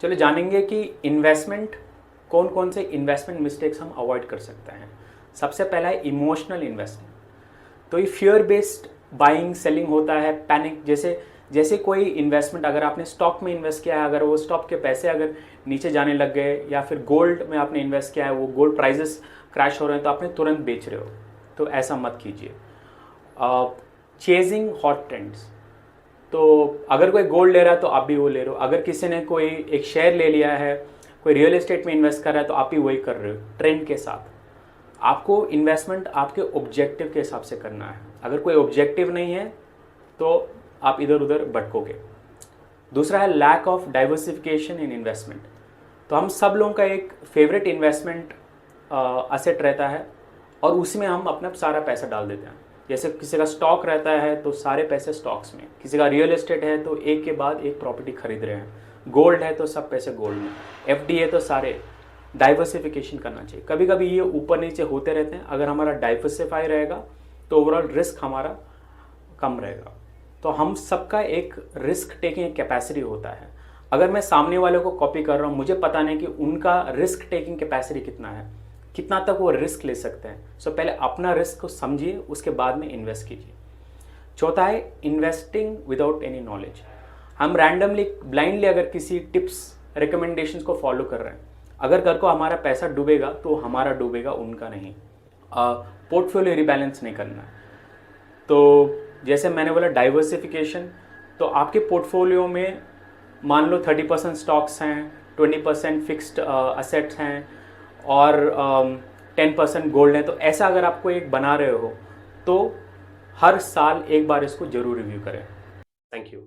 चलो जानेंगे कि इन्वेस्टमेंट कौन कौन से इन्वेस्टमेंट मिस्टेक्स हम अवॉइड कर सकते हैं। सबसे पहला है इमोशनल इन्वेस्टमेंट। तो ये फियर बेस्ड बाइंग सेलिंग होता है, पैनिक। जैसे जैसे कोई इन्वेस्टमेंट अगर आपने स्टॉक में इन्वेस्ट किया है, अगर वो स्टॉक के पैसे अगर नीचे जाने लग गए, या फिर गोल्ड में आपने इन्वेस्ट किया है, वो गोल्ड प्राइजेस क्रैश हो रहे हैं तो आपने तुरंत बेच रहे हो, तो ऐसा मत कीजिए। चेजिंग हॉट ट्रेंड्स, तो अगर कोई गोल्ड ले रहा है तो आप भी वो ले रहे हो। अगर किसी ने कोई एक शेयर ले लिया है, कोई रियल एस्टेट में इन्वेस्ट कर रहा है, तो आप भी वही कर रहे हो ट्रेंड के साथ। आपको इन्वेस्टमेंट आपके ऑब्जेक्टिव के हिसाब से करना है। अगर कोई ऑब्जेक्टिव नहीं है तो आप इधर उधर भटकोगे। दूसरा है lack of diversification in investment. तो हम सब लोगों का एक फेवरेट इन्वेस्टमेंट असेट रहता है और उसमें हम अपना सारा पैसा डाल देते हैं। जैसे किसी का स्टॉक रहता है तो सारे पैसे स्टॉक्स में, किसी का रियल एस्टेट है तो एक के बाद एक प्रॉपर्टी खरीद रहे हैं, गोल्ड है तो सब पैसे गोल्ड में, एफडी है तो सारे। डाइवर्सिफिकेशन करना चाहिए। कभी कभी ये ऊपर नीचे होते रहते हैं, अगर हमारा डाइवर्सिफाई रहेगा तो ओवरऑल रिस्क हमारा कम रहेगा। तो हम सबका एक रिस्क टेकिंग कैपेसिटी होता है। अगर मैं सामने वाले को कॉपी कर रहा हूँ, मुझे पता नहीं कि उनका रिस्क टेकिंग कैपेसिटी कितना है, कितना तक वो रिस्क ले सकते हैं। सो पहले अपना रिस्क को समझिए, उसके बाद में इन्वेस्ट कीजिए। चौथा है इन्वेस्टिंग विदाउट एनी नॉलेज। हम रैंडमली ब्लाइंडली अगर किसी टिप्स रिकमेंडेशंस को फॉलो कर रहे हैं, अगर घर को हमारा पैसा डूबेगा तो हमारा डूबेगा, उनका नहीं। पोर्टफोलियो रिबैलेंस नहीं करना है। तो जैसे मैंने बोला डाइवर्सिफिकेशन, तो आपके पोर्टफोलियो में मान लो 30% स्टॉक्स हैं, 20% फिक्स्ड असेट्स हैं और 10% गोल्ड है। तो ऐसा अगर आपको एक बना रहे हो तो हर साल एक बार इसको जरूर रिव्यू करें। Thank you.